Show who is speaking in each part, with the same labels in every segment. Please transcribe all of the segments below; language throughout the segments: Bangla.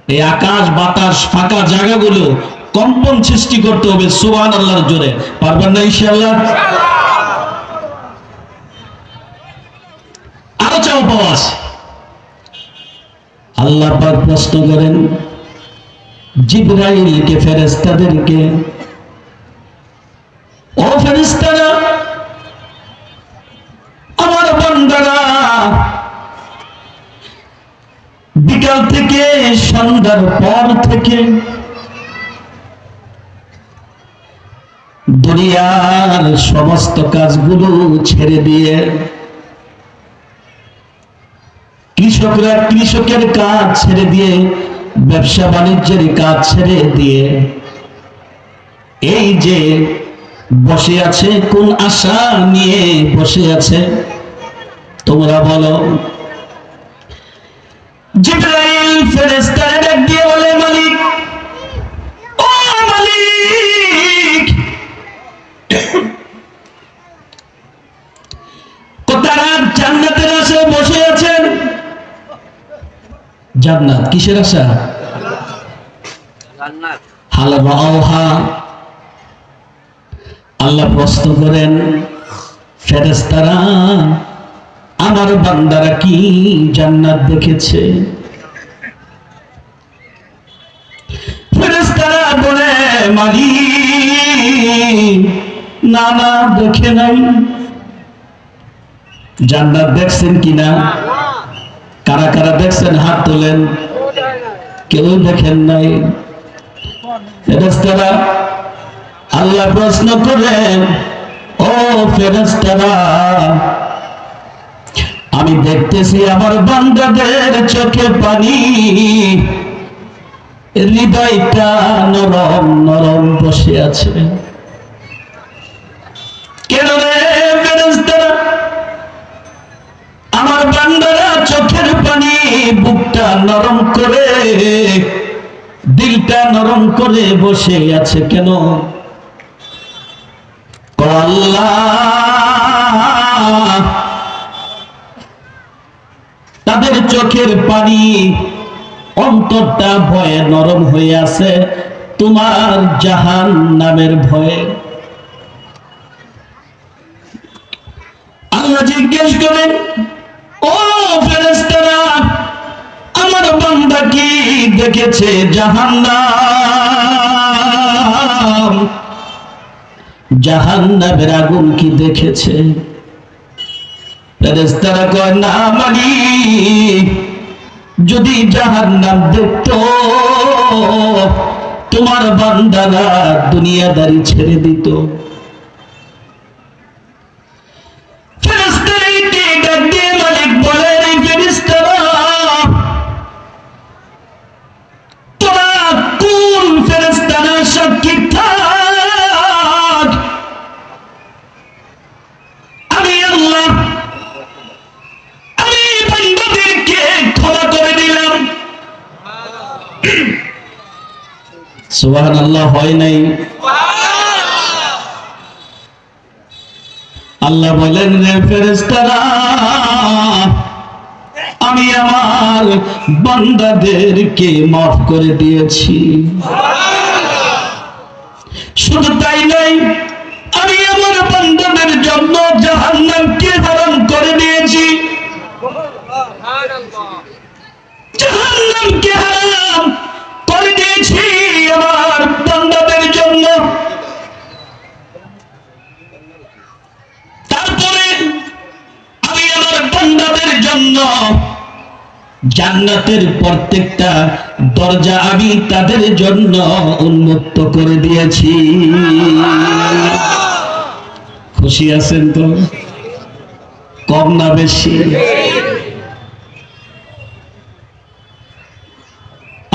Speaker 1: এই আকাশ বাতাস ফাঁকা জায়গাগুলো কম্পন সৃষ্টি করতে হবে সুবহানাল্লাহর জোরে। পারবেন না ইনশাআল্লাহ? আরো চাও পাওয়া আছে। আল্লাহ পাক প্রশ্ন করেন জিবরাইলকে, ফেরেশতাদেরকে, ও ফেরেশতারা, আমার বান্দারা বিকাল থেকে সন্ধ্যার পর থেকে দুনিয়ার সমস্ত কাজগুলো ছেড়ে দিয়ে, কৃষকরা কৃষকের কাজ ছেড়ে দিয়ে, ব্যবসা বাণিজ্যের কাজ ছেড়ে দিয়ে এই যে বসে আছে, কোন আশা নিয়ে বসে আছে তোমরা বলো? জিবরাইল ফেরেশতাকে ডাক দিয়ে বলে, মালিক, ও মালিক, তারা জান্নাতের আশায় বসে আছেন। জান্নাত কিসের আশা? জান্নাত। হাল রাওহা। আল্লাহ প্রশ্ন করেন ফেরেশতারা, আমার বান্দারা কি জান্নাত দেখেছে? ফেরেশতারা বলে, মালিক, না না, দেখে নাই। জান্নাত দেখছেন কিনা? কারা কারা দেখছেন হাত তোলেন। কেউ দেখেন নাই। ফেরেশতারা, আল্লাহ প্রশ্ন করেন, ও ফেরেশতারা, আমি দেখতেছি আমার বান্দাদের চোখে পানি, হৃদয়টা নরম নরম বসে আছে। কেন রে ফেরেশতারা? আমার বান্দারা চোখের পানি, বুকটা নরম করে, দিলটা নরম করে বসে আছে কেন? আল্লাহ, তাদের চোখের পানি, অন্তরটা ভয়ে নরম হয়ে আছে তোমার জাহান্নামের ভয়ে। আল্লাহ জিজ্ঞেস করেন, ও ফেরেশতারা, আমার বান্দা কি দেখেছে জাহান্নাম? জাহান্নামের আগুন কি দেখেছে? ফেরেশতারা কয়, না মালিক, যদি জাহান্নাম দেখতো তোমার বান্দারা দুনিয়াদারি ছেড়ে দিত। ফেরেশতাদেরকে ডাক দিয়ে মালিক বলেন, এই ফেরেশতারা, তোরা কোন ফেরেশতারা? সাক্ষী থাক, আমি আল্লাহ আমি বান্দাদেরকে ক্ষমা করে দিলাম। সুবহানাল্লাহ হয় নাই? আল্লাহ বলেন, রে ফেরেশতারা, আমি আমার বান্দাদেরকে মাফ করে দিয়েছি। শুধু তাই নয়, আমি আমার বান্দাদের জন্য জাহান্নামকে হারাম করে দিয়েছি। জাহান্নামকে হারাম করে দিয়েছি আমার বান্দাদের জন্য। তারপরে আমি আমার বান্দাদের জন্য জান্নাতের প্রত্যেকটা দরজা আমি তাদের জন্য উন্মুক্ত করে দিয়েছি। খুশি আছেন তো? কম না বেশি?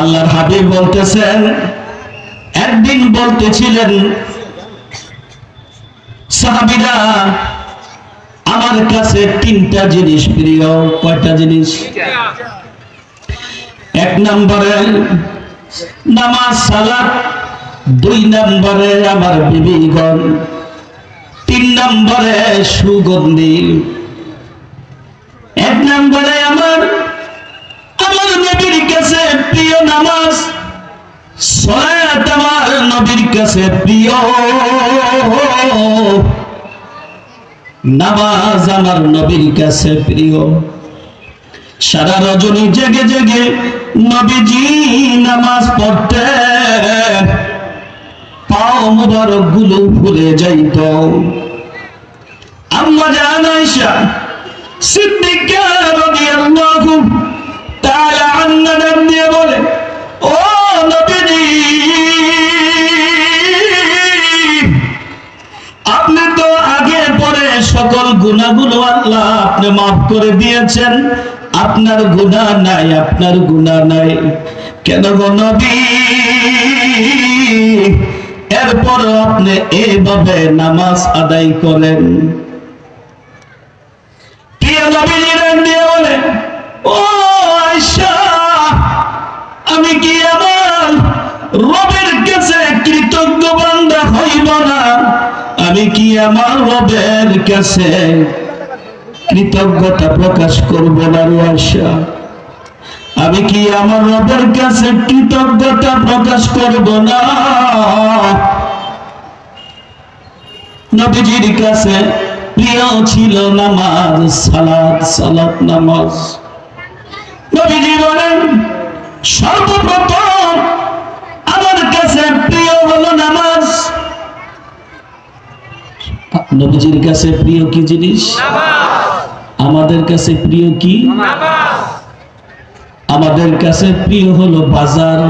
Speaker 1: আল্লাহর হাবিব বলতেছেন, একদিন বলতেছিলেন সাহাবীরা, আমার কাছে তিনটা জিনিস প্রিয়। কয়টা জিনিস? এক নম্বরে নামাজ সালাত, দুই নম্বরে আমার বিবিগণ, তিন নম্বরে সুগন্ধি। এক নম্বরে আমার নবীর কাছে প্রিয় নামাজ। নবীর কাছে প্রিয়, নামাজ আমার নবীর কাছে প্রিয়। সারা রজনী জেগে জেগে নবীজি নামাজ পড়তেন, পাও মুবারক গুলো ফুলে যাইত। আম্মা জান আয়েশা সিদ্দিকা রাদিয়াল্লাহু তাআলা আনহা নাম দিয়ে বলে, ও নবীজি, আপনি তো আগে পরে সকল গুনাহগুলো আল্লাহ আপনি মাফ করে দিয়েছেন, আপনার গুনাহ নাই, আপনার গুনাহ নাই। কেন গো নবী, এরপর আপনি এইভাবে নামাজ আদায় করেন? প্রিয় নবীজি ডাক দিয়ে বলেন, ও আয়েশা, আমি কি আমার রবের কাছে কৃতজ্ঞ বান্দা হইব না? আমি কি আমার রবের কাছে কৃতজ্ঞতা প্রকাশ করব না রে আয়েশা? আমি কি আমার রবের কাছে কৃতজ্ঞতা প্রকাশ করব না? নবীজির কাছে প্রিয় ছিল নামাজ, সালাত, সালাত নামাজ। নবীজি বলেন, সর্বপ্রথম আমার কাছে প্রিয় হলো নামাজ। নবীজির কাছে প্রিয় কি জিনিস? আমাদের কাছে প্রিয় কি? আমাদের কাছে প্রিয় হলো বাজার,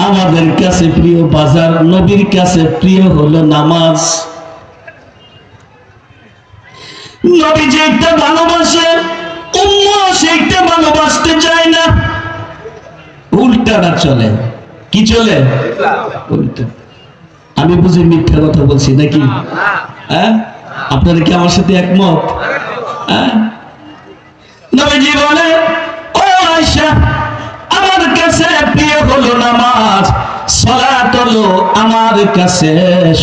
Speaker 1: আমাদের কাছে প্রিয় বাজার। নবীর কাছে প্রিয় হলো নামাজ। নবী যেটা ভালোবাসে উম্মত সেটা ভালোবাসতে চায় না, উল্টাটা চলে। কি চলে? উল্টা। আমি বুঝি মিথ্যা কথা বলছি নাকি? হ্যাঁ, আপনারা কি আমার সাথে একমত? হ্যাঁ, নবীজি বলে, ও আয়েশা, আমার কাছে প্রিয় হলো নামাজ, সালাত হলো আমার কাছে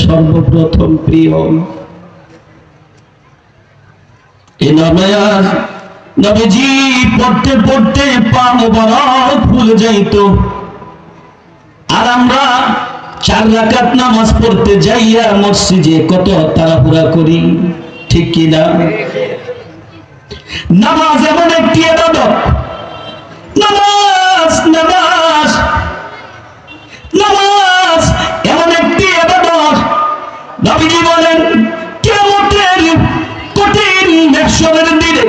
Speaker 1: সর্বপ্রথম প্রিয়। এই নামাজ নবীজি পড়তে পড়তে পা মোবারক ফুলে যাইত। আর আমরা 4 রাকাত নামাজ পড়তে যাইয়া মসজিদে কত তাড়াহুড়া করি, ঠিক কি না? নামাজ এমন একটি ইবাদত, নামাজ নামাজ নামাজ এমন একটি ইবাদত। নবীজি বলেন, কিয়ামতের কঠিন মাহশরের দিনে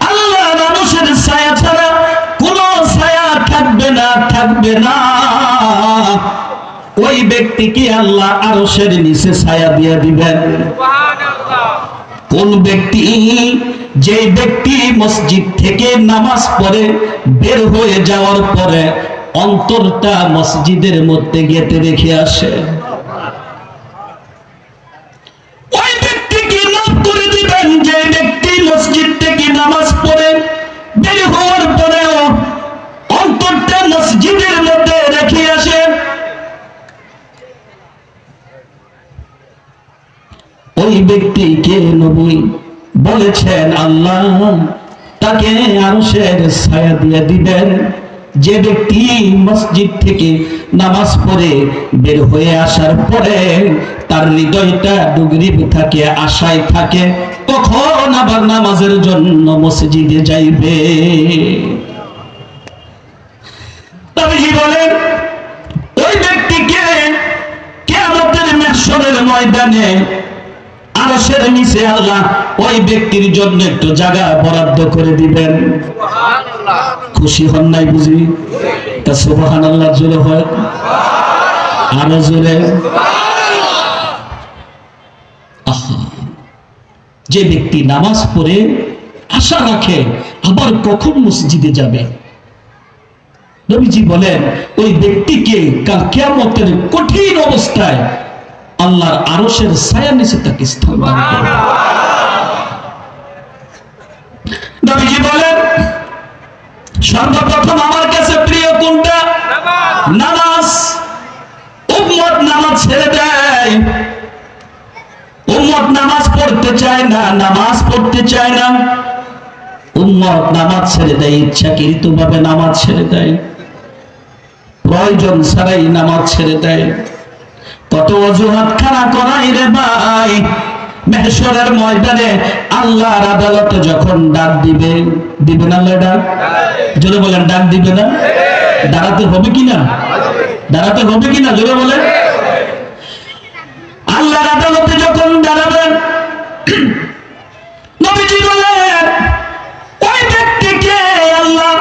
Speaker 1: আল্লাহ মানুষের ছায়া ছাড়া কোনো ছায়া থাকবে না, থাকবে না। ওই ব্যক্তিকে আল্লাহ আরশের নিচে ছায়া দিয়ে দিবেন। সুবহানাল্লাহ। কোন ব্যক্তি? যে ব্যক্তি মসজিদ থেকে নামাজ পড়ে বের হয়ে যাওয়ার পরে অন্তরটা মসজিদের মধ্যে গেঁথে রেখে আসে, ওই ব্যক্তিকে মাফ করে দিবেন। যে ব্যক্তি মসজিদ থেকে নামাজ পড়ে বের হওয়ার পরেও অন্তরটা মসজিদের মধ্যে রেখে আসে, ওই ব্যক্তিকে নবী বলেছেন আল্লাহ তাকে আরশের ছায়া দিয়ে দিবেন। যে ব্যক্তি মসজিদ থেকে নামাজ পড়ে বের হয়ে আসার পরে তার হৃদয়টা ডুগরিব থাকে, আশায় থাকে কখন আবার নামাজের জন্য মসজিদে যাইবে। নবীজি বলেন, ওই ব্যক্তিকে কিয়ামতের মাহশরের ময়দানে আরশের নিচে আল্লাহ ওই ব্যক্তির জন্য একটু জায়গা বরাদ্দ করে দিবেন। সুবহানাল্লাহ। খুশি হন নাই বুঝি? তা সুবহানাল্লাহ জোরে হয়, আরো জোরে। যে ব্যক্তি নামাজ পড়ে আশা রাখে আবার কখন মসজিদে যাবে, নবীজি বলেন ওই ব্যক্তিকে কাল কিয়ামতের কঠিন অবস্থায় আল্লাহর আরশের ছায়ার নিচে তাকে স্থান দান করবে। নবীজি বলেন, সর্বপ্রথম আমার কাছে প্রিয় কোনটা? নামাজ। উম্মত নামাজ ছেড়ে দেয়, উম্মত নামাজ পড়তে চায় না, নামাজ পড়তে চায় না। উম্মত নামাজ ছেড়ে দেয়, ইচ্ছাকৃতভাবে নামাজ ছেড়ে দেয়। প্রয়োজন ছাড়াই নামাজ ছেড়ে দেয়। কত অজুহাত খাড়া করাই রে ভাই, মাহশরের ময়দানে আল্লাহর আদালতে যখন ডাক দিবে, দিবে না আল্লাহ ডাক? জোরে বলেন, ডাক দিবে না? দাঁড়াতে হবে কিনা? দাঁড়াতে হবে কিনা? জোরে বলেন। আল্লাহর আদালতে যখন দাঁড়াবেন, নবীজি বলেন ওই ব্যক্তিকে আল্লাহ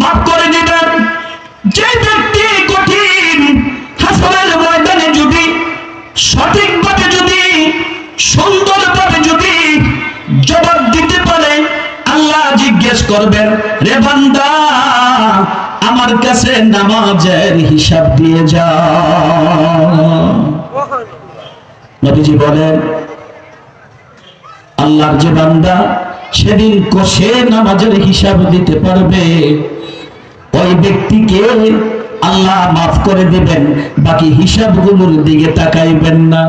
Speaker 1: মাফ করে দিবেন। যে ব্যক্তি কঠিন হাসরের ময়দানে যদি সঠিকভাবে, যদি সুন্দরভাবে যদি জবাব দিতে পারে, আল্লাহ জিজ্ঞেস করবেন, রে বান্দা আমার কাছে নামাজের হিসাব দিয়ে যাও। নবীজি বলেন আল্লাহর যে বান্দা সেদিন কষে নামাজের হিসাব দিতে পারবে, ওই ব্যক্তিকে আল্লাহ মাফ করে দিবেন, বাকি হিসাবগুলোর দিকে তাকাইবেন না।